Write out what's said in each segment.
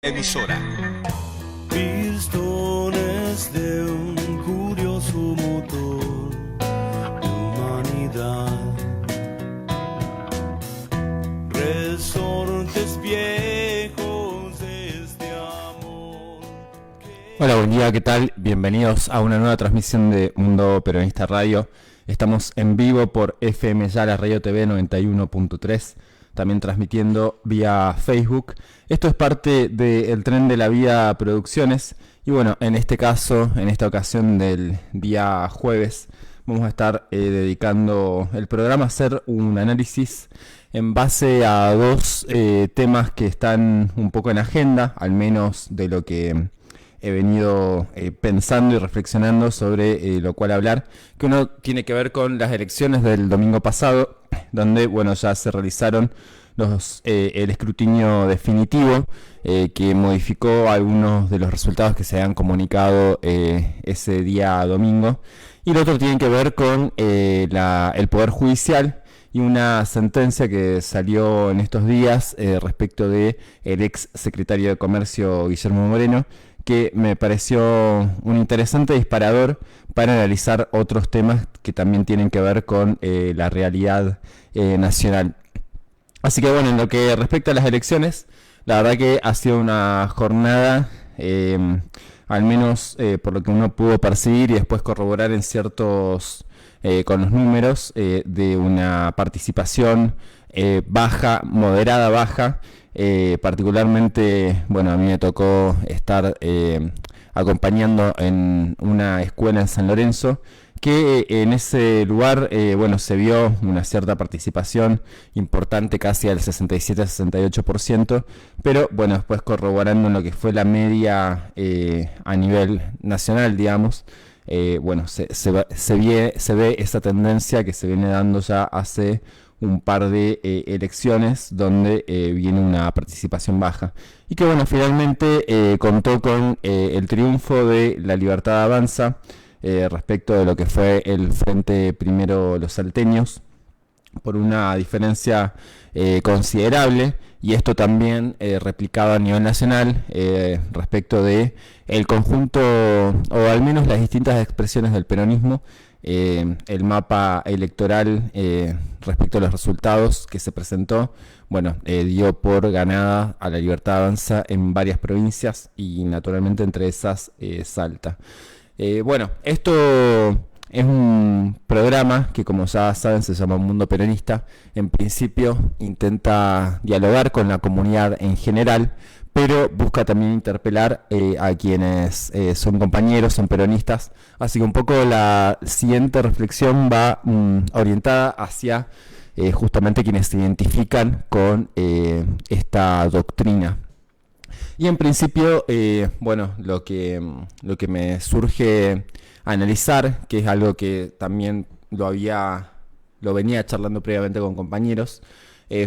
Emisora. Pistones de un curioso motor de humanidad, resortes viejos de este amor. Hola, buen día, ¿qué tal? Bienvenidos a una nueva transmisión de Mundo Peronista Radio. Estamos en vivo por FM Ya, la Radio TV 91.3, también transmitiendo vía Facebook. Esto es parte del Tren de la Vida Producciones. Y bueno, en este caso, en esta ocasión del día jueves, vamos a estar dedicando el programa a hacer un análisis en base a dos temas que están un poco en agenda, al menos de lo que he venido pensando y reflexionando sobre lo cual hablar, que uno tiene que ver con las elecciones del domingo pasado, donde bueno, ya se realizaron el escrutinio definitivo que modificó algunos de los resultados que se habían comunicado ese día domingo, y lo otro tiene que ver con el Poder Judicial y una sentencia que salió en estos días respecto de el ex secretario de Comercio Guillermo Moreno, que me pareció un interesante disparador para analizar otros temas que también tienen que ver con la realidad nacional. Así que bueno, en lo que respecta a las elecciones, la verdad que ha sido una jornada, al menos por lo que uno pudo percibir y después corroborar en ciertos, con los números, de una participación baja, moderada baja. Particularmente, bueno, a mí me tocó estar acompañando en una escuela en San Lorenzo, que en ese lugar, bueno, se vio una cierta participación importante, casi al 67-68%, pero bueno, después corroborando en lo que fue la media a nivel nacional, digamos, bueno, se ve esa tendencia que se viene dando ya hace un par de elecciones, donde viene una participación baja, y que bueno, finalmente contó con el triunfo de La Libertad Avanza respecto de lo que fue el Frente Primero Los Salteños, por una diferencia considerable, y esto también replicado a nivel nacional respecto de el conjunto, o al menos las distintas expresiones del peronismo. El mapa electoral respecto a los resultados que se presentó, bueno, dio por ganada a La Libertad Avanza en varias provincias, y naturalmente entre esas Salta. Bueno, esto es un programa que, como ya saben, se llama Mundo Peronista. En principio intenta dialogar con la comunidad en general, pero busca también interpelar a quienes son compañeros, son peronistas. Así que un poco la siguiente reflexión va orientada hacia justamente quienes se identifican con esta doctrina. Y en principio, bueno, lo que me surge analizar, que es algo que también lo venía charlando previamente con compañeros,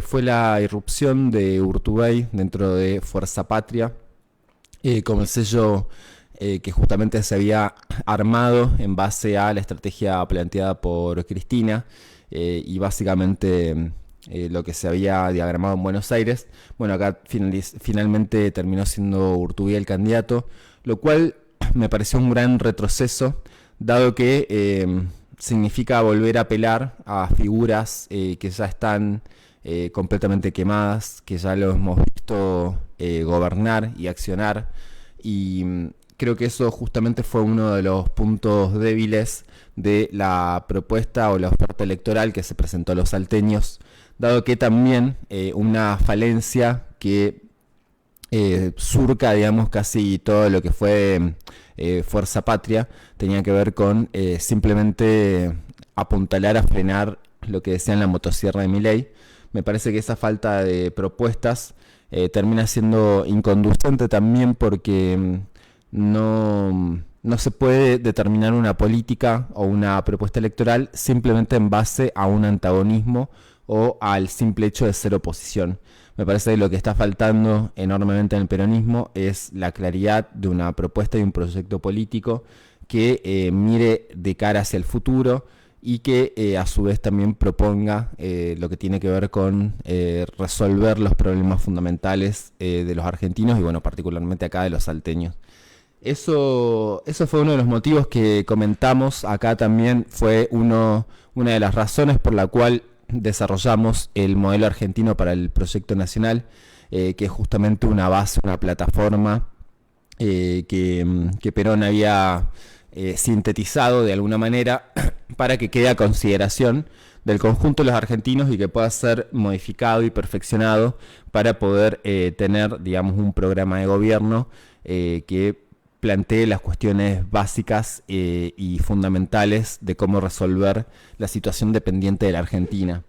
fue la irrupción de Urtubey dentro de Fuerza Patria, como el sello que justamente se había armado en base a la estrategia planteada por Cristina, y básicamente lo que se había diagramado en Buenos Aires. Bueno, acá finalmente terminó siendo Urtubey el candidato, lo cual me pareció un gran retroceso, dado que significa volver a apelar a figuras que ya están completamente quemadas, que ya lo hemos visto gobernar y accionar, y creo que eso justamente fue uno de los puntos débiles de la propuesta o la oferta electoral que se presentó a los salteños, dado que también una falencia que surca, digamos, casi todo lo que fue Fuerza Patria, tenía que ver con simplemente apuntalar a frenar lo que decían la motosierra de Milei. Me parece que esa falta de propuestas termina siendo inconducente también, porque no se puede determinar una política o una propuesta electoral simplemente en base a un antagonismo o al simple hecho de ser oposición. Me parece que lo que está faltando enormemente en el peronismo es la claridad de una propuesta y un proyecto político que mire de cara hacia el futuro y que a su vez también proponga lo que tiene que ver con resolver los problemas fundamentales de los argentinos y bueno, particularmente acá de los salteños. Eso fue uno de los motivos que comentamos acá también, fue una de las razones por la cual desarrollamos el modelo argentino para el proyecto nacional, que es justamente una base, una plataforma que Perón había sintetizado de alguna manera para que quede a consideración del conjunto de los argentinos y que pueda ser modificado y perfeccionado para poder tener, digamos, un programa de gobierno que plantee las cuestiones básicas y fundamentales de cómo resolver la situación dependiente de la Argentina.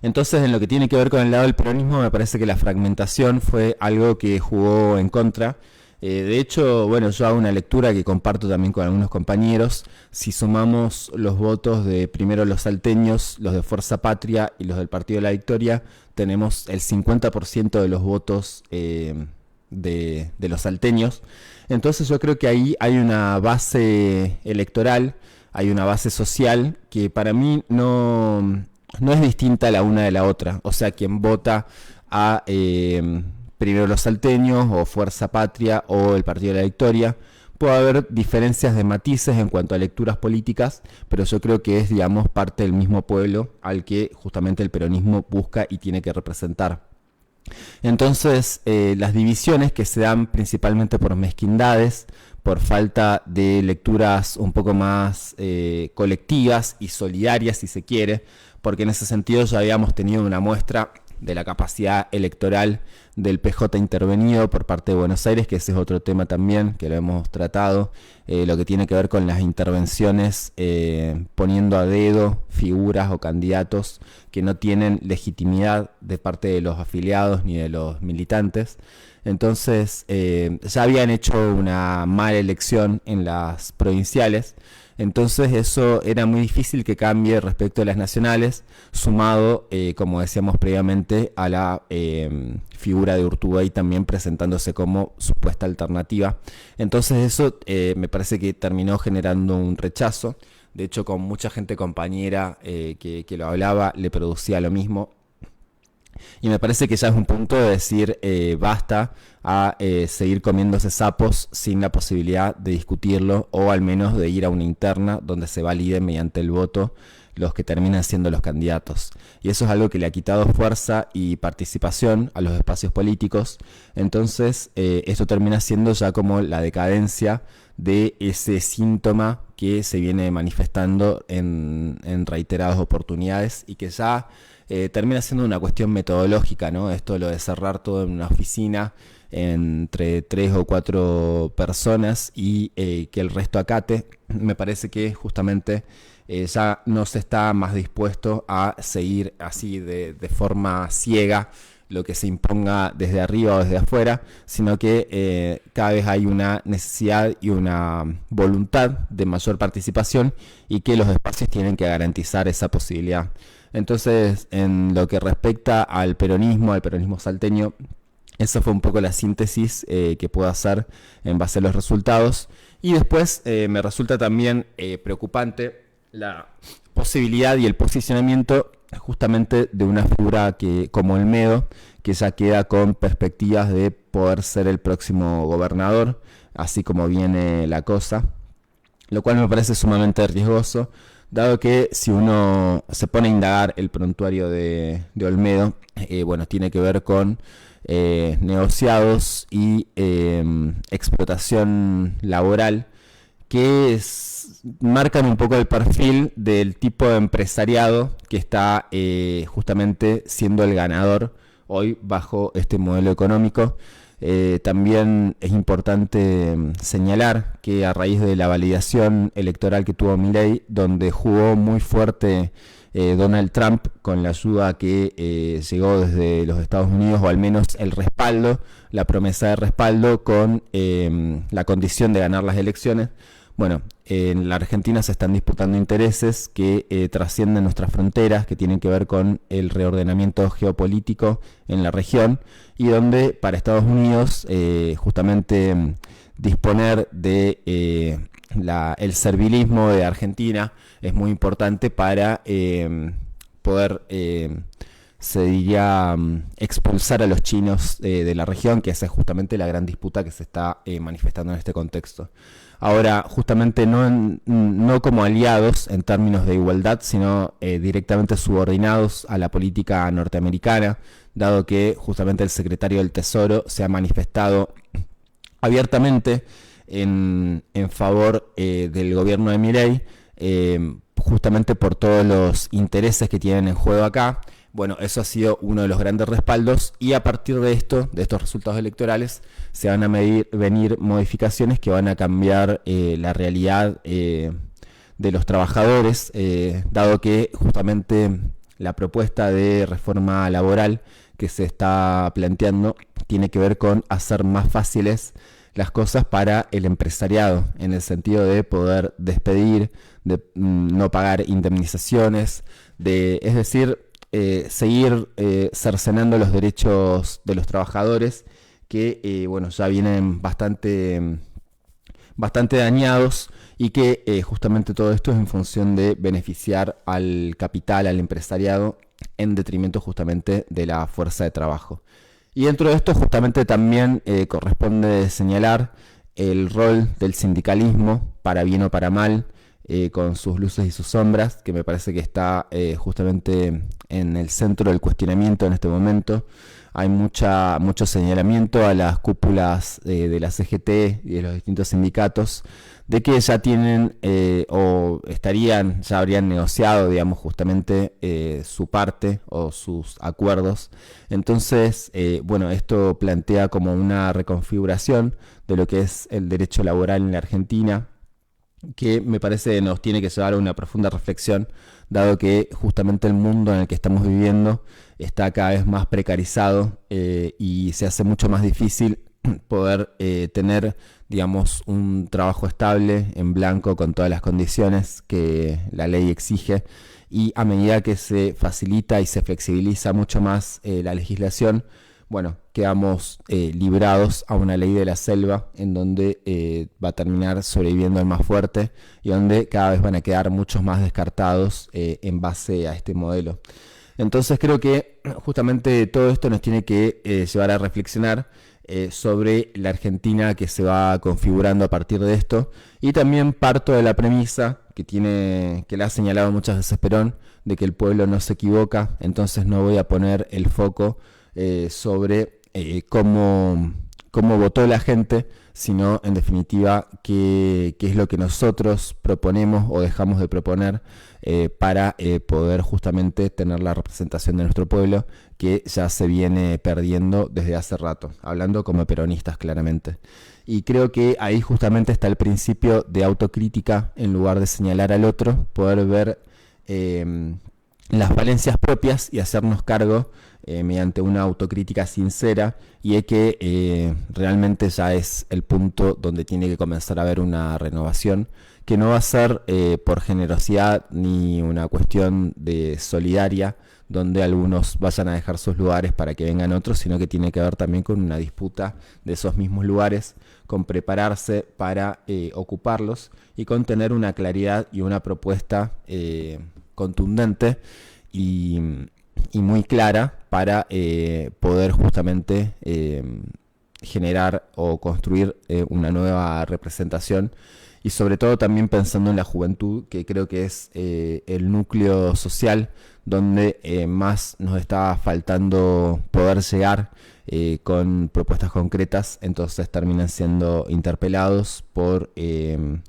Entonces, en lo que tiene que ver con el lado del peronismo, me parece que la fragmentación fue algo que jugó en contra. De hecho, bueno, yo hago una lectura que comparto también con algunos compañeros. Si sumamos los votos de primero los salteños, los de Fuerza Patria y los del Partido de la Victoria, tenemos el 50% de los votos de los salteños. Entonces yo creo que ahí hay una base electoral, hay una base social que para mí no es distinta la una de la otra. O sea, quien vota a primero los salteños o Fuerza Patria o el Partido de la Victoria, puede haber diferencias de matices en cuanto a lecturas políticas, pero yo creo que es, digamos, parte del mismo pueblo al que justamente el peronismo busca y tiene que representar. Entonces, las divisiones que se dan principalmente por mezquindades, por falta de lecturas un poco más colectivas y solidarias, si se quiere, porque en ese sentido ya habíamos tenido una muestra de la capacidad electoral del PJ intervenido por parte de Buenos Aires, que ese es otro tema también que lo hemos tratado, lo que tiene que ver con las intervenciones poniendo a dedo figuras o candidatos que no tienen legitimidad de parte de los afiliados ni de los militantes. Entonces ya habían hecho una mala elección en las provinciales. Entonces eso era muy difícil que cambie respecto a las nacionales, sumado, como decíamos previamente, a la figura de Urtubey también presentándose como supuesta alternativa. Entonces eso me parece que terminó generando un rechazo. De hecho, con mucha gente compañera que lo hablaba, le producía lo mismo. Y me parece que ya es un punto de decir basta a seguir comiéndose sapos sin la posibilidad de discutirlo o al menos de ir a una interna donde se valide mediante el voto los que terminan siendo los candidatos. Y eso es algo que le ha quitado fuerza y participación a los espacios políticos. Entonces esto termina siendo ya como la decadencia de ese síntoma que se viene manifestando en reiteradas oportunidades y que ya termina siendo una cuestión metodológica, ¿no? Esto lo de cerrar todo en una oficina entre 3 o 4 personas y que el resto acate, me parece que justamente ya no se está más dispuesto a seguir así de forma ciega lo que se imponga desde arriba o desde afuera, sino que cada vez hay una necesidad y una voluntad de mayor participación y que los espacios tienen que garantizar esa posibilidad. Entonces, en lo que respecta al peronismo salteño, esa fue un poco la síntesis que puedo hacer en base a los resultados. Y después me resulta también preocupante la posibilidad y el posicionamiento justamente de una figura como Olmedo, que ya queda con perspectivas de poder ser el próximo gobernador, así como viene la cosa, lo cual me parece sumamente riesgoso, dado que si uno se pone a indagar el prontuario de Olmedo, bueno, tiene que ver con negociados y explotación laboral que marcan un poco el perfil del tipo de empresariado que está justamente siendo el ganador hoy bajo este modelo económico. También es importante señalar que a raíz de la validación electoral que tuvo Milei, donde jugó muy fuerte Donald Trump con la ayuda que llegó desde los Estados Unidos, o al menos el respaldo, la promesa de respaldo con la condición de ganar las elecciones. Bueno, en la Argentina se están disputando intereses que trascienden nuestras fronteras, que tienen que ver con el reordenamiento geopolítico en la región, y donde para Estados Unidos justamente disponer de el servilismo de Argentina es muy importante para poder, se diría, expulsar a los chinos de la región, que esa es justamente la gran disputa que se está manifestando en este contexto. Ahora, justamente no como aliados en términos de igualdad, sino directamente subordinados a la política norteamericana, dado que justamente el secretario del Tesoro se ha manifestado abiertamente en favor del gobierno de Milei, justamente por todos los intereses que tienen en juego acá. Bueno, eso ha sido uno de los grandes respaldos, y a partir de estos resultados electorales, se van a venir modificaciones que van a cambiar la realidad de los trabajadores, dado que justamente la propuesta de reforma laboral que se está planteando tiene que ver con hacer más fáciles las cosas para el empresariado, en el sentido de poder despedir, de no pagar indemnizaciones, es decir, seguir cercenando los derechos de los trabajadores que bueno, ya vienen bastante dañados, y que justamente todo esto es en función de beneficiar al capital, al empresariado, en detrimento justamente de la fuerza de trabajo. Y dentro de esto justamente también corresponde señalar el rol del sindicalismo, para bien o para mal, con sus luces y sus sombras, que me parece que está justamente en el centro del cuestionamiento en este momento. Hay mucho señalamiento a las cúpulas de la CGT y de los distintos sindicatos, de que ya tienen ya habrían negociado, digamos, justamente su parte o sus acuerdos. Entonces, bueno, esto plantea como una reconfiguración de lo que es el derecho laboral en la Argentina, que me parece nos tiene que llevar a una profunda reflexión, dado que justamente el mundo en el que estamos viviendo está cada vez más precarizado, y se hace mucho más difícil poder tener, digamos, un trabajo estable, en blanco, con todas las condiciones que la ley exige. Y a medida que se facilita y se flexibiliza mucho más la legislación, bueno, quedamos librados a una ley de la selva, en donde va a terminar sobreviviendo el más fuerte, y donde cada vez van a quedar muchos más descartados en base a este modelo. Entonces creo que justamente todo esto nos tiene que llevar a reflexionar sobre la Argentina que se va configurando a partir de esto, y también parto de la premisa que la ha señalado muchas veces Perón, de que el pueblo no se equivoca. Entonces no voy a poner el foco sobre cómo votó la gente, sino en definitiva qué es lo que nosotros proponemos o dejamos de proponer para poder justamente tener la representación de nuestro pueblo, que ya se viene perdiendo desde hace rato, hablando como peronistas claramente. Y creo que ahí justamente está el principio de autocrítica, en lugar de señalar al otro, poder ver las falencias propias y hacernos cargo mediante una autocrítica sincera, y es que realmente ya es el punto donde tiene que comenzar a haber una renovación, que no va a ser por generosidad ni una cuestión de solidaria, donde algunos vayan a dejar sus lugares para que vengan otros, sino que tiene que ver también con una disputa de esos mismos lugares, con prepararse para ocuparlos, y con tener una claridad y una propuesta contundente y muy clara para poder justamente generar o construir una nueva representación, y sobre todo también pensando en la juventud, que creo que es el núcleo social donde más nos está faltando poder llegar con propuestas concretas. Entonces terminan siendo interpelados por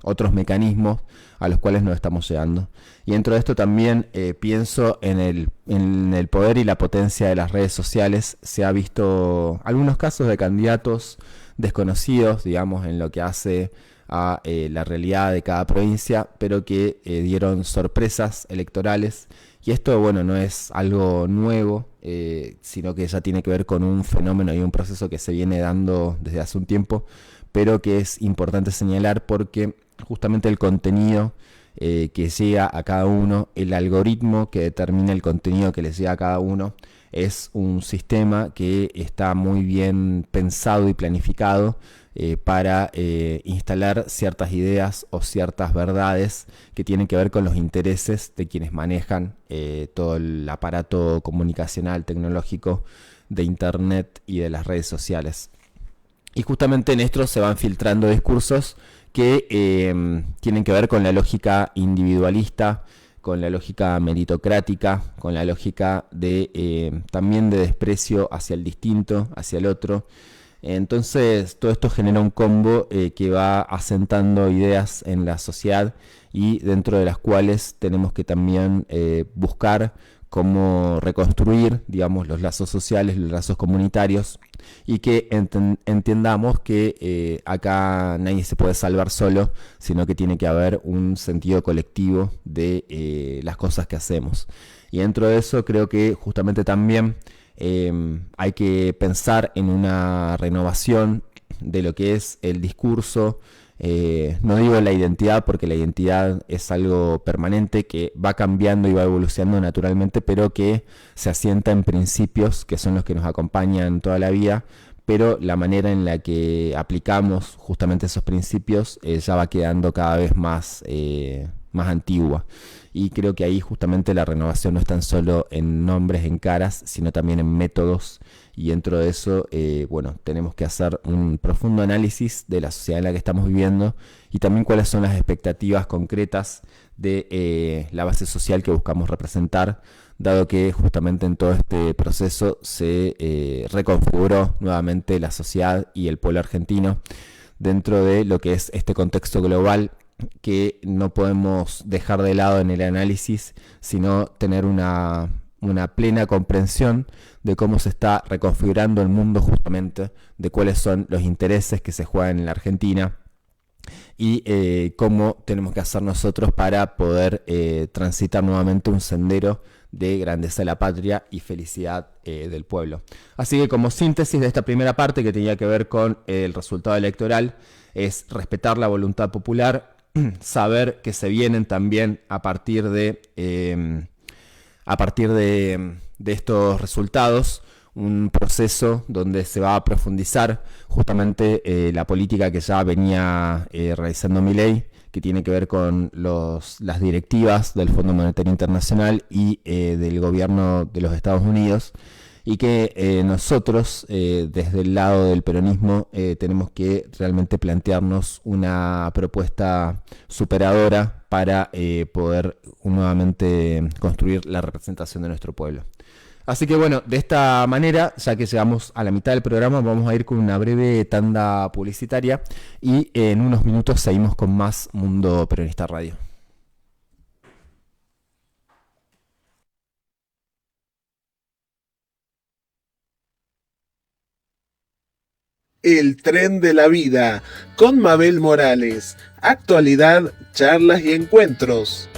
otros mecanismos a los cuales no estamos llegando. Y dentro de esto también pienso en el poder y la potencia de las redes sociales. Se ha visto algunos casos de candidatos desconocidos, digamos, en lo que hace a la realidad de cada provincia, pero que dieron sorpresas electorales. Y esto, bueno, no es algo nuevo, sino que ya tiene que ver con un fenómeno y un proceso que se viene dando desde hace un tiempo, pero que es importante señalar porque justamente el contenido que llega a cada uno, el algoritmo que determina el contenido que les llega a cada uno, es un sistema que está muy bien pensado y planificado, para instalar ciertas ideas o ciertas verdades que tienen que ver con los intereses de quienes manejan todo el aparato comunicacional, tecnológico de Internet y de las redes sociales. Y justamente en esto se van filtrando discursos que tienen que ver con la lógica individualista, con la lógica meritocrática, con la lógica de también de desprecio hacia el distinto, hacia el otro. Entonces todo esto genera un combo que va asentando ideas en la sociedad y dentro de las cuales tenemos que también buscar cómo reconstruir, digamos, los lazos sociales, los lazos comunitarios y que entiendamos que acá nadie se puede salvar solo, sino que tiene que haber un sentido colectivo de las cosas que hacemos. Y dentro de eso creo que justamente también hay que pensar en una renovación de lo que es el discurso. No digo la identidad porque la identidad es algo permanente que va cambiando y va evolucionando naturalmente, pero que se asienta en principios que son los que nos acompañan toda la vida, pero la manera en la que aplicamos justamente esos principios ya va quedando cada vez más antigua. Y creo que ahí justamente la renovación no es tan solo en nombres, en caras, sino también en métodos. Y dentro de eso, bueno, tenemos que hacer un profundo análisis de la sociedad en la que estamos viviendo y también cuáles son las expectativas concretas de la base social que buscamos representar, dado que justamente en todo este proceso se reconfiguró nuevamente la sociedad y el pueblo argentino dentro de lo que es este contexto global que no podemos dejar de lado en el análisis, sino tener una plena comprensión de cómo se está reconfigurando el mundo justamente, de cuáles son los intereses que se juegan en la Argentina y cómo tenemos que hacer nosotros para poder transitar nuevamente un sendero de grandeza de la patria y felicidad del pueblo. Así que como síntesis de esta primera parte que tenía que ver con el resultado electoral, es respetar la voluntad popular, saber que se vienen también a partir de estos resultados un proceso donde se va a profundizar justamente la política que ya venía realizando Milei, que tiene que ver con las directivas del Fondo Monetario Internacional y del gobierno de los Estados Unidos, y que nosotros desde el lado del peronismo tenemos que realmente plantearnos una propuesta superadora para poder nuevamente construir la representación de nuestro pueblo. Así que bueno, de esta manera, ya que llegamos a la mitad del programa, vamos a ir con una breve tanda publicitaria y en unos minutos seguimos con más Mundo Peronista Radio. El tren de la vida con Mabel Morales. Actualidad, charlas y encuentros.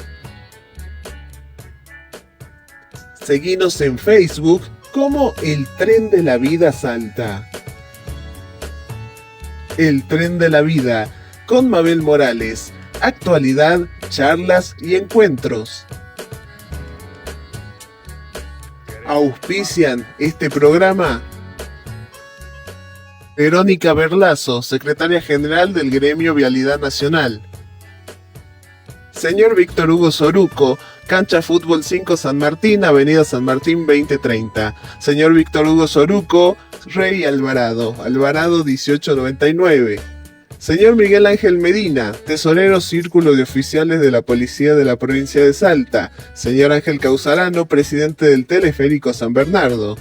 Seguinos en Facebook como El Tren de la Vida Salta. El Tren de la Vida con Mabel Morales. Actualidad, charlas y encuentros. Auspician este programa Verónica Berlazo, secretaria general del Gremio Vialidad Nacional. Señor Víctor Hugo Soruco, Cancha Fútbol 5 San Martín, Avenida San Martín 2030. Señor Víctor Hugo Soruco, Rey Alvarado, Alvarado 1899. Señor Miguel Ángel Medina, tesorero Círculo de Oficiales de la Policía de la Provincia de Salta. Señor Ángel Causarano, presidente del Teleférico San Bernardo.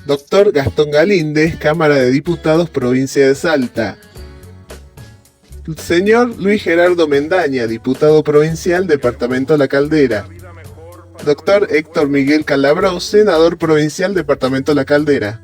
Doctor Gastón Galíndez, Cámara de Diputados, Provincia de Salta. Señor Luis Gerardo Mendaña, diputado provincial, Departamento La Caldera. Doctor Héctor Miguel Calabró, senador provincial, Departamento La Caldera.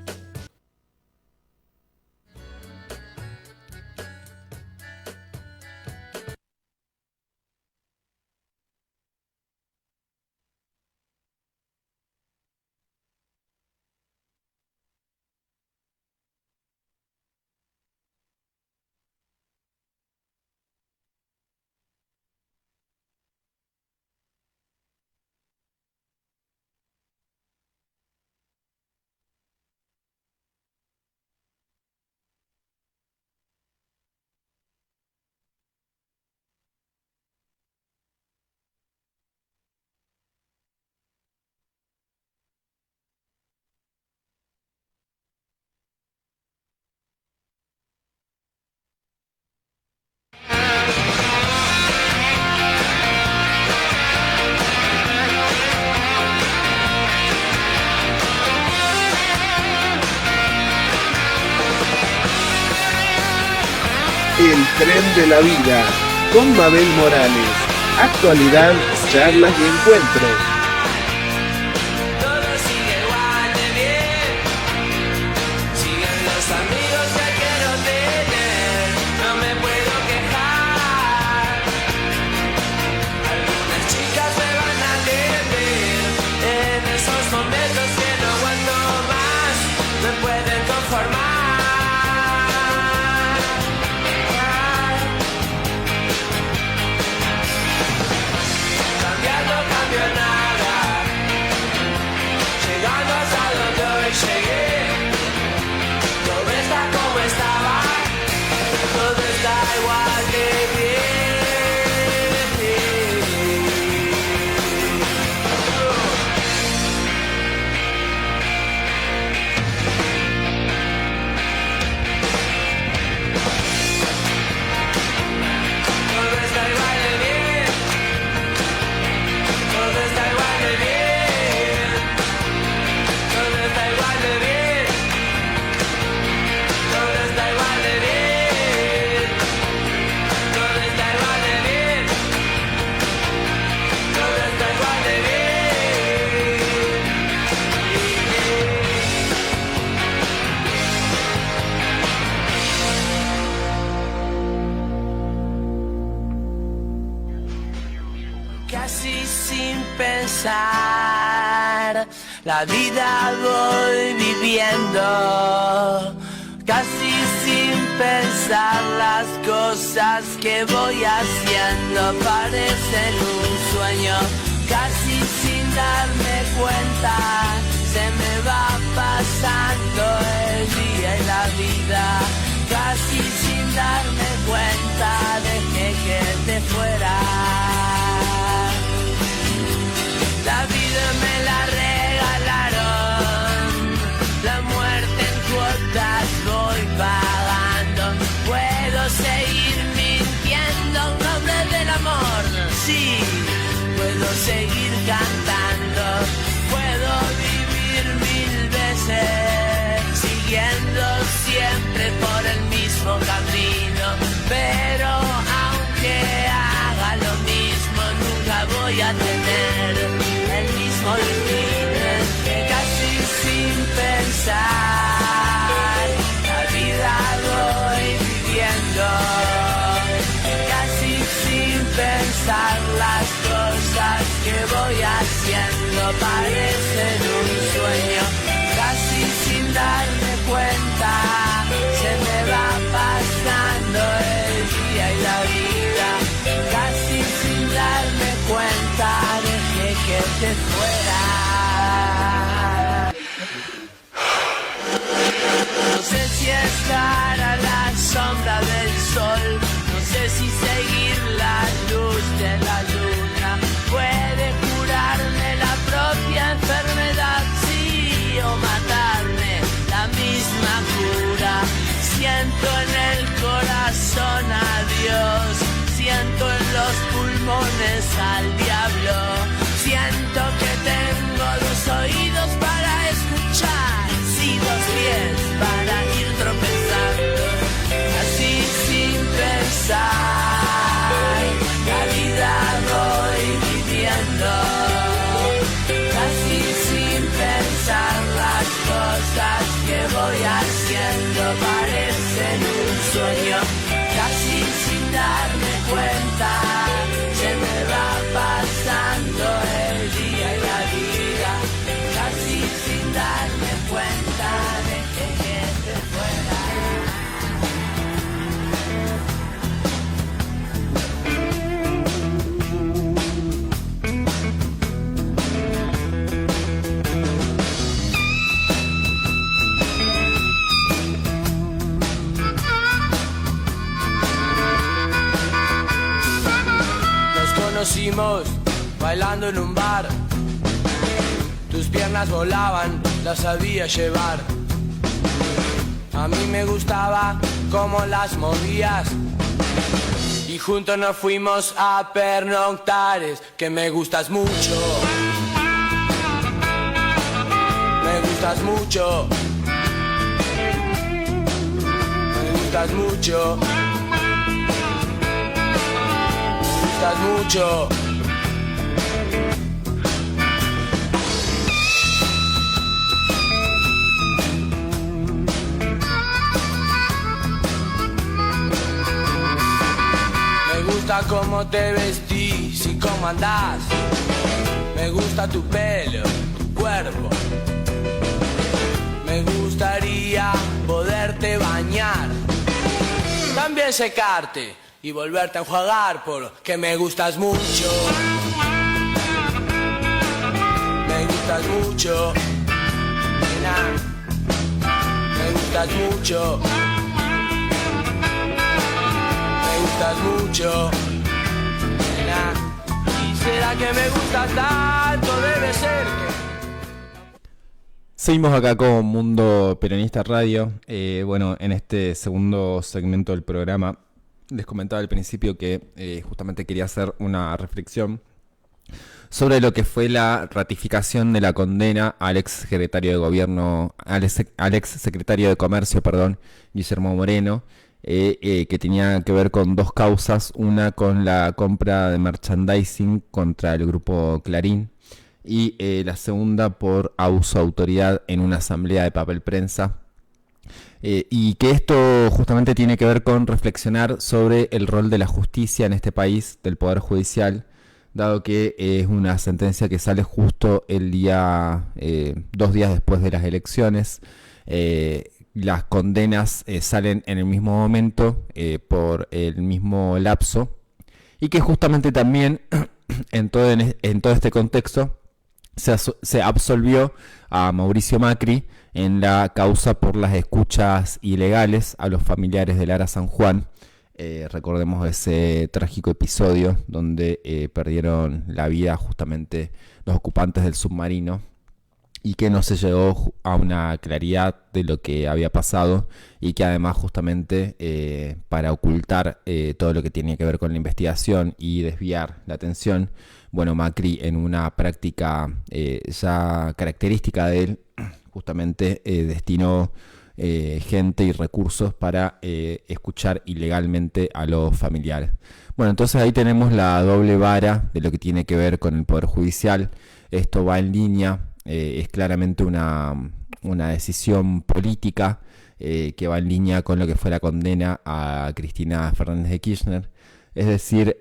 El tren de la vida, con Mabel Morales. Actualidad, charlas y encuentros. Todo sigue igual de bien. Siguen los amigos que quiero tener. No me puedo quejar. Algunas chicas me van a atender. En esos momentos que no aguanto más, me pueden conformar. Cambiando, cambio nada. Llegando hasta donde hoy llegué. Todo está como estaba. Todo está igual de bien. Todo está igual de bien. Todo está igual de bien. Todo está igual de bien. Todo está igual de bien. Todo está igual de bien. Todo está igual de bien. Casi sin pensar, la vida voy viviendo. Casi sin pensar las cosas que voy haciendo parecen un sueño. Casi sin darme cuenta, se me va pasando el día y la vida. Casi sin darme cuenta, dejé que te fuera. La vida me la regalaron, la muerte en cuotas voy pagando. Puedo seguir mintiendo en nombre del amor, sí. Puedo seguir cantando, puedo vivir 1000 veces, siguiendo siempre por el mismo camino. Pero aunque haga lo mismo, nunca voy a tener el mismo destino. Casi sin pensar, la vida voy viviendo. Casi sin pensar las cosas que voy haciendo parecen un sueño. Casi sin darme cuenta, se me va pasando el día y la vida. Casi sin darme cuenta, dejé que te fuera. No sé si estar a la sombra del sol, no sé si seguir la luz de la luna. Puede curarme la propia enfermedad, sí, o matarme la misma cura. Siento en el corazón a Dios, siento en los pulmones al diablo. Siento que tengo 2 oídos para escuchar, sí, 2 pies para ir tropezando. Así sin pensar, la vida voy viviendo. Casi sin pensar las cosas que voy haciendo parecen un sueño. Casi sin darme cuenta, se me va pasando el día y la vida. Casi sin darme cuenta, dejé que te fuera. Conocimos bailando en un bar. Tus piernas volaban, las sabía llevar. A mí me gustaba cómo las movías. Y juntos nos fuimos a pernoctar. Es que me gustas mucho. Me gustas mucho. Me gustas mucho. gustas mucho. Me gusta cómo te vestís y cómo andás. Me gusta tu pelo, tu cuerpo. Me gustaría poderte bañar, también secarte y volverte a enjuagar, porque me gustas mucho. Me gustas mucho, nena. Me gustas mucho. Me gustas mucho, nena. ¿Y será que me gustas tanto? Debe ser que... Seguimos acá con Mundo Peronista Radio. Bueno, en este segundo segmento del programa les comentaba al principio que justamente quería hacer una reflexión sobre lo que fue la ratificación de la condena al ex secretario de gobierno, al ex secretario de comercio, Guillermo Moreno, que tenía que ver con dos causas, una con la compra de merchandising contra el grupo Clarín y la segunda por abuso de autoridad en una asamblea de papel prensa. Y que esto justamente tiene que ver con reflexionar sobre el rol de la justicia en este país, del Poder Judicial, dado que es una sentencia que sale justo el día, 2 días después de las elecciones. Las condenas salen en el mismo momento, por el mismo lapso, y que justamente también en todo este contexto se absolvió a Mauricio Macri en la causa por las escuchas ilegales a los familiares de Lara San Juan. Recordemos ese trágico episodio donde perdieron la vida justamente los ocupantes del submarino y que no se llegó a una claridad de lo que había pasado, y que además justamente para ocultar todo lo que tenía que ver con la investigación y desviar la atención, bueno, Macri, en una práctica ya característica de él, justamente destinó gente y recursos para escuchar ilegalmente a los familiares. Bueno, entonces ahí tenemos la doble vara de lo que tiene que ver con el Poder Judicial. Esto va en línea, es claramente una decisión política que va en línea con lo que fue la condena a Cristina Fernández de Kirchner. Es decir,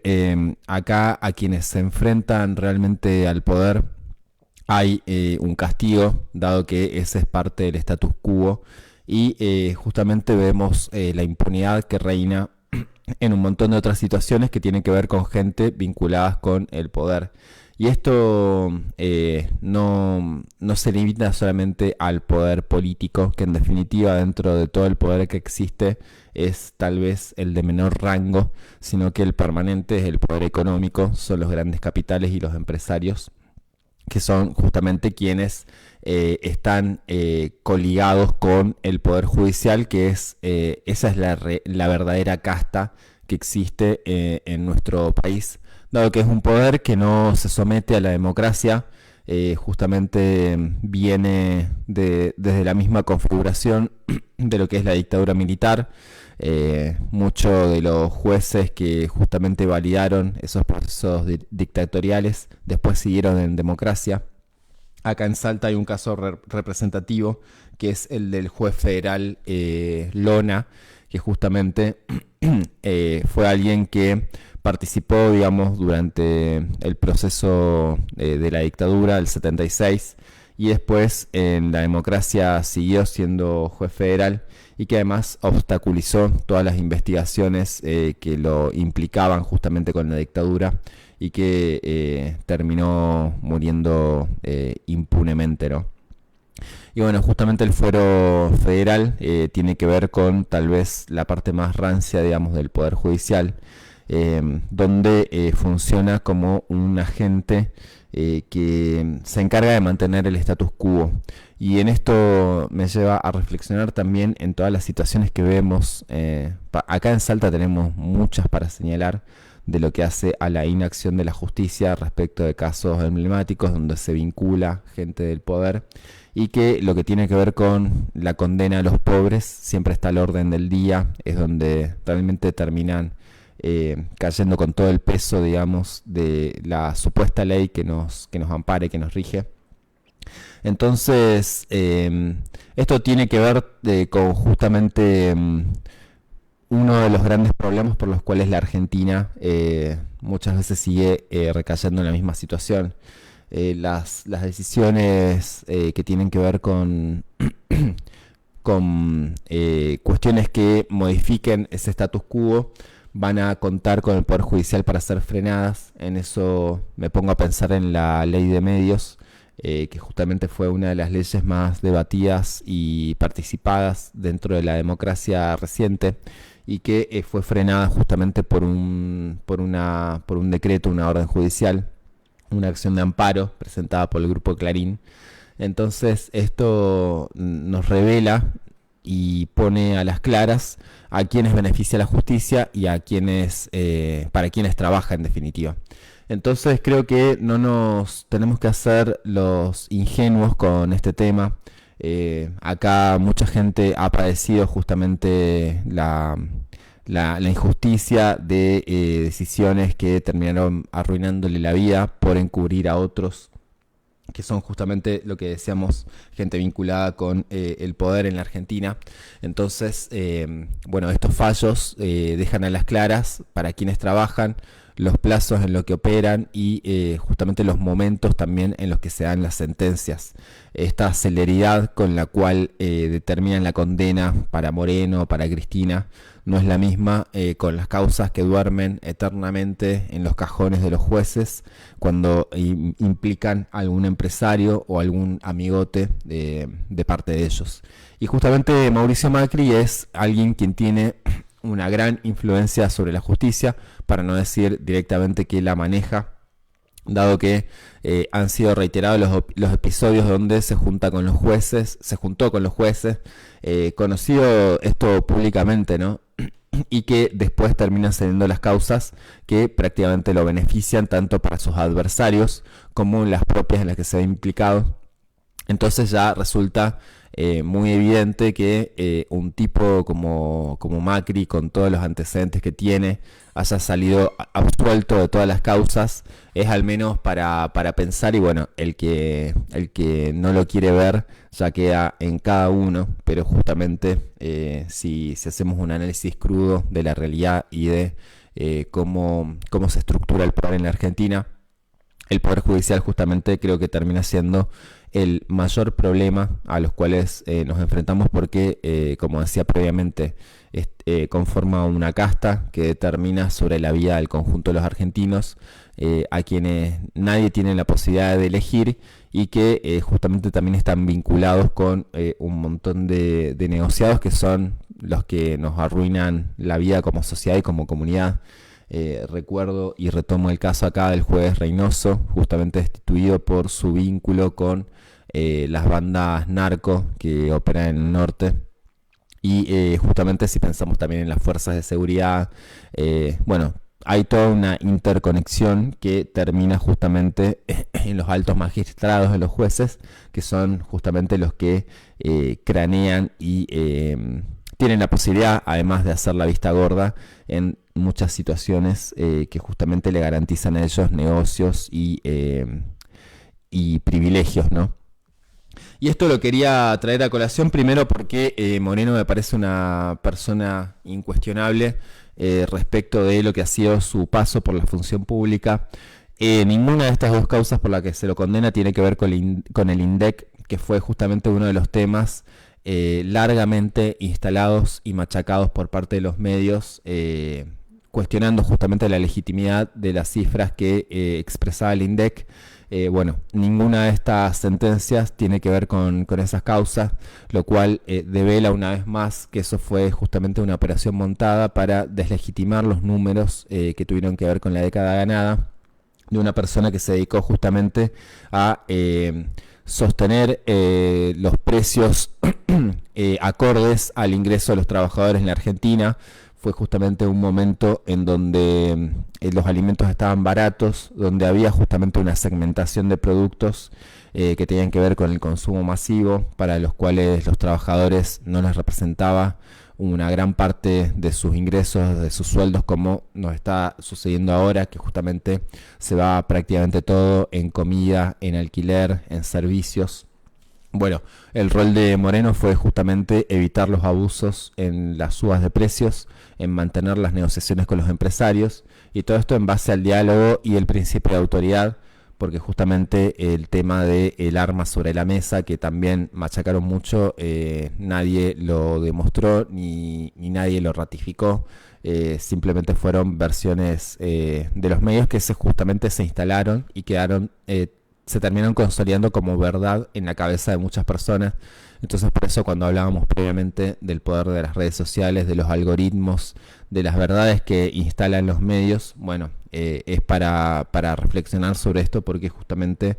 acá a quienes se enfrentan realmente al poder hay un castigo, dado que ese es parte del status quo, y justamente vemos la impunidad que reina en un montón de otras situaciones que tienen que ver con gente vinculadas con el poder. Y esto no se limita solamente al poder político, que en definitiva dentro de todo el poder que existe es tal vez el de menor rango, sino que el permanente es el poder económico, son los grandes capitales y los empresarios, que son justamente quienes están coligados con el Poder Judicial, que es esa es la verdadera casta que existe en nuestro país, dado que es un poder que no se somete a la democracia. Justamente viene desde la misma configuración de lo que es la dictadura militar. Muchos de los jueces que justamente validaron esos procesos dictatoriales después siguieron en democracia. Acá en Salta hay un caso representativo, que es el del juez federal Lona, que justamente fue alguien que participó, digamos, durante el proceso de la dictadura del 76, y después en la democracia siguió siendo juez federal, y que además obstaculizó todas las investigaciones que lo implicaban justamente con la dictadura, y que terminó muriendo impunemente, ¿no? Y bueno, justamente el fuero federal tiene que ver con tal vez la parte más rancia, digamos, del Poder Judicial, donde funciona como un agente que se encarga de mantener el status quo. Y en esto me lleva a reflexionar también en todas las situaciones que vemos. Acá en Salta tenemos muchas para señalar de lo que hace a la inacción de la justicia respecto de casos emblemáticos donde se vincula gente del poder, y que lo que tiene que ver con la condena a los pobres siempre está al orden del día, es donde realmente terminan cayendo con todo el peso, digamos, de la supuesta ley que nos ampare, que nos rige. Entonces, esto tiene que ver con justamente uno de los grandes problemas por los cuales la Argentina muchas veces sigue recayendo en la misma situación. Las decisiones que tienen que ver con cuestiones que modifiquen ese status quo van a contar con el Poder Judicial para ser frenadas. En eso me pongo a pensar en la ley de medios, que justamente fue una de las leyes más debatidas y participadas dentro de la democracia reciente, y que fue frenada justamente por un decreto, una orden judicial, una acción de amparo presentada por el Grupo Clarín. Entonces esto nos revela y pone a las claras a quienes beneficia la justicia y a quienes para quienes trabaja, en definitiva. Entonces creo que no nos tenemos que hacer los ingenuos con este tema. Acá mucha gente ha padecido justamente la injusticia de decisiones que terminaron arruinándole la vida por encubrir a otros, que son justamente lo que decíamos, gente vinculada con el poder en la Argentina. Entonces, bueno, estos fallos dejan a las claras para quienes trabajan los plazos en los que operan y justamente los momentos también en los que se dan las sentencias. Esta celeridad con la cual determinan la condena para Moreno, para Cristina, no es la misma con las causas que duermen eternamente en los cajones de los jueces cuando implican a algún empresario o algún amigote de parte de ellos. Y justamente Mauricio Macri es alguien quien tiene una gran influencia sobre la justicia, para no decir directamente que la maneja, dado que han sido reiterados los episodios donde se juntó con los jueces, conocido esto públicamente, ¿no? Y que después terminan cediendo las causas que prácticamente lo benefician tanto para sus adversarios como las propias en las que se ve implicado. Entonces ya resulta muy evidente que un tipo como Macri, con todos los antecedentes que tiene, haya salido absuelto de todas las causas, es al menos para pensar. Y bueno, el que no lo quiere ver ya queda en cada uno, pero justamente si hacemos un análisis crudo de la realidad y de cómo se estructura el poder en la Argentina, el Poder Judicial justamente creo que termina siendo el mayor problema a los cuales nos enfrentamos, porque, como decía previamente, conforma una casta que determina sobre la vida del conjunto de los argentinos, a quienes nadie tiene la posibilidad de elegir, y que justamente también están vinculados con un montón de negociados que son los que nos arruinan la vida como sociedad y como comunidad. Recuerdo y retomo el caso acá del juez Reynoso, justamente destituido por su vínculo con las bandas narco que operan en el norte. Y justamente si pensamos también en las fuerzas de seguridad, bueno, hay toda una interconexión que termina justamente en los altos magistrados de los jueces, que son justamente los que cranean y tienen la posibilidad, además de hacer la vista gorda, en muchas situaciones que justamente le garantizan a ellos negocios y privilegios, ¿no? Y esto lo quería traer a colación primero porque Moreno me parece una persona incuestionable respecto de lo que ha sido su paso por la función pública. Ninguna de estas dos causas por las que se lo condena tiene que ver con el INDEC, que fue justamente uno de los temas largamente instalados y machacados por parte de los medios, cuestionando justamente la legitimidad de las cifras que expresaba el INDEC. Bueno, ninguna de estas sentencias tiene que ver con esas causas, lo cual devela una vez más que eso fue justamente una operación montada para deslegitimar los números que tuvieron que ver con la década ganada, de una persona que se dedicó justamente a sostener los precios acordes al ingreso de los trabajadores en la Argentina. Fue justamente un momento en donde los alimentos estaban baratos, donde había justamente una segmentación de productos que tenían que ver con el consumo masivo, para los cuales los trabajadores no les representaba una gran parte de sus ingresos, de sus sueldos, como nos está sucediendo ahora, que justamente se va prácticamente todo en comida, en alquiler, en servicios. Bueno, el rol de Moreno fue justamente evitar los abusos en las subas de precios, en mantener las negociaciones con los empresarios, y todo esto en base al diálogo y el principio de autoridad, porque justamente el tema del arma sobre la mesa, que también machacaron mucho, nadie lo demostró ni nadie lo ratificó. Simplemente fueron versiones de los medios que justamente se instalaron y quedaron, se terminaron consolidando como verdad en la cabeza de muchas personas. Entonces, por eso, cuando hablábamos previamente del poder de las redes sociales, de los algoritmos, de las verdades que instalan los medios, bueno, es para reflexionar sobre esto, porque justamente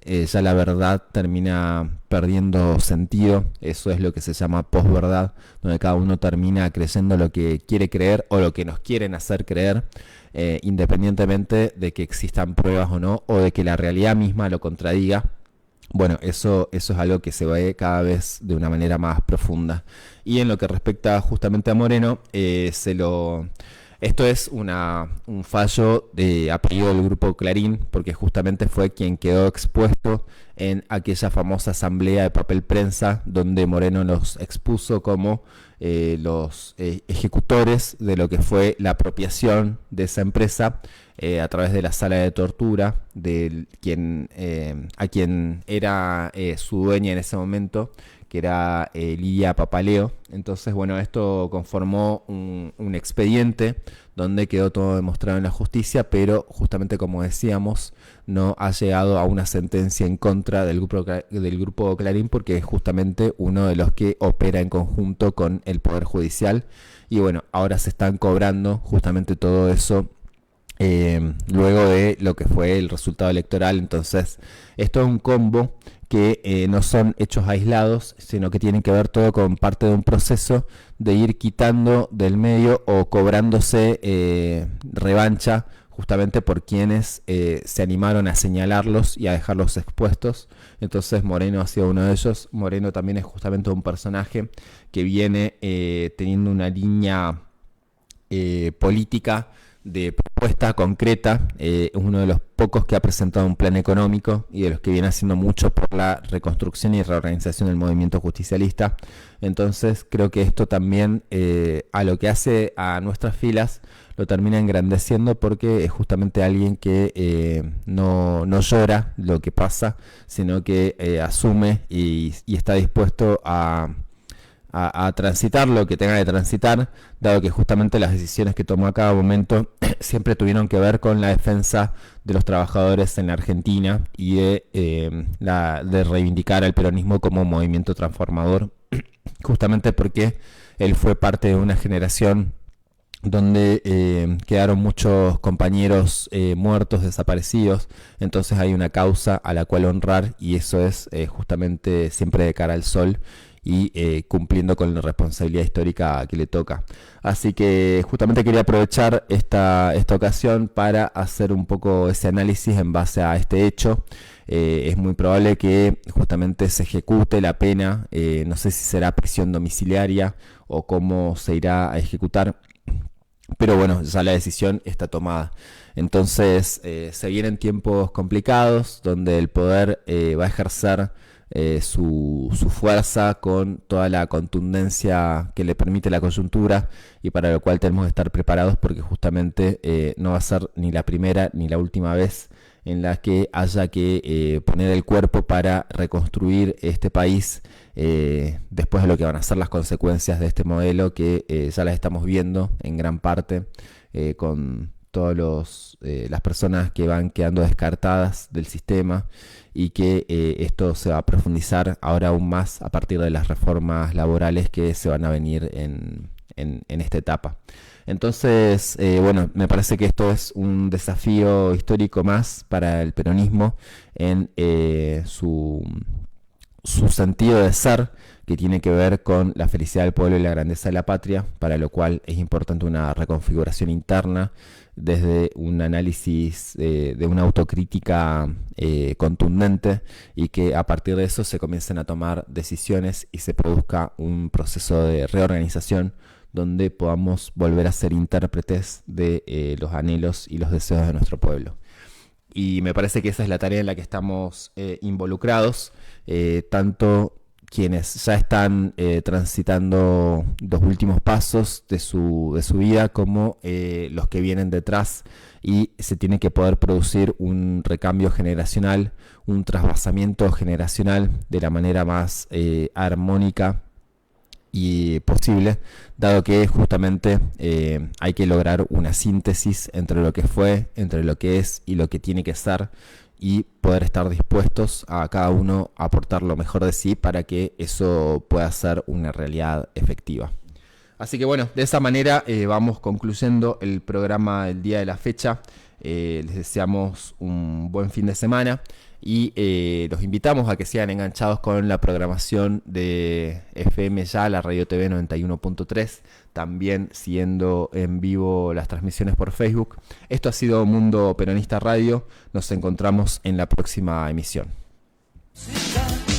ya la verdad termina perdiendo sentido. Eso es lo que se llama posverdad, donde cada uno termina creyendo lo que quiere creer o lo que nos quieren hacer creer, independientemente de que existan pruebas o no, o de que la realidad misma lo contradiga. Bueno, eso es algo que se ve cada vez de una manera más profunda. Y en lo que respecta justamente a Moreno, esto es un fallo de apellido del grupo Clarín, porque justamente fue quien quedó expuesto en aquella famosa asamblea de papel prensa, donde Moreno los expuso como los ejecutores de lo que fue la apropiación de esa empresa, a través de la sala de tortura de a quien era su dueña en ese momento, que era Lidia Papaleo. Entonces, bueno, esto conformó un expediente donde quedó todo demostrado en la justicia, pero justamente, como decíamos, no ha llegado a una sentencia en contra del grupo Clarín, porque es justamente uno de los que opera en conjunto con el Poder Judicial. Y bueno, ahora se están cobrando justamente todo eso luego de lo que fue el resultado electoral. Entonces, esto es un combo que no son hechos aislados, sino que tienen que ver todo con parte de un proceso de ir quitando del medio o cobrándose revancha justamente por quienes se animaron a señalarlos y a dejarlos expuestos. Entonces, Moreno ha sido uno de ellos. Moreno también es justamente un personaje que viene teniendo una línea política de propuesta concreta. Es uno de los pocos que ha presentado un plan económico y de los que viene haciendo mucho por la reconstrucción y reorganización del movimiento justicialista. Entonces, creo que esto también, a lo que hace a nuestras filas, lo termina engrandeciendo, porque es justamente alguien que no llora lo que pasa, sino que asume y está dispuesto a transitar lo que tenga que transitar, dado que justamente las decisiones que tomó a cada momento siempre tuvieron que ver con la defensa de los trabajadores en la Argentina y de reivindicar al peronismo como movimiento transformador, justamente porque él fue parte de una generación donde quedaron muchos compañeros muertos, desaparecidos. Entonces hay una causa a la cual honrar, y eso es justamente siempre de cara al sol y cumpliendo con la responsabilidad histórica que le toca. Así que justamente quería aprovechar esta ocasión para hacer un poco ese análisis en base a este hecho. Es muy probable que justamente se ejecute la pena, no sé si será prisión domiciliaria o cómo se irá a ejecutar, pero bueno, ya la decisión está tomada. Entonces se vienen tiempos complicados donde el poder va a ejercer su fuerza con toda la contundencia que le permite la coyuntura, y para lo cual tenemos que estar preparados, porque justamente no va a ser ni la primera ni la última vez en la que haya que poner el cuerpo para reconstruir este país, después de lo que van a ser las consecuencias de este modelo, que ya las estamos viendo en gran parte, con todas las personas que van quedando descartadas del sistema, y que esto se va a profundizar ahora aún más a partir de las reformas laborales que se van a venir en esta etapa. Entonces, bueno, me parece que esto es un desafío histórico más para el peronismo en su su sentido de ser, que tiene que ver con la felicidad del pueblo y la grandeza de la patria, para lo cual es importante una reconfiguración interna desde un análisis de una autocrítica contundente, y que a partir de eso se comiencen a tomar decisiones y se produzca un proceso de reorganización donde podamos volver a ser intérpretes de los anhelos y los deseos de nuestro pueblo. Y me parece que esa es la tarea en la que estamos involucrados, tanto quienes ya están transitando los últimos pasos de su vida, como los que vienen detrás, y se tiene que poder producir un recambio generacional, un trasvasamiento generacional de la manera más armónica y posible, dado que justamente hay que lograr una síntesis entre lo que fue, entre lo que es y lo que tiene que ser, y poder estar dispuestos a cada uno a aportar lo mejor de sí para que eso pueda ser una realidad efectiva. Así que bueno, de esa manera vamos concluyendo el programa del día de la fecha. Les deseamos un buen fin de semana y los invitamos a que sigan enganchados con la programación de FM Ya, la Radio TV 91.3, también siguiendo en vivo las transmisiones por Facebook. Esto ha sido Mundo Peronista Radio. Nos encontramos en la próxima emisión. Música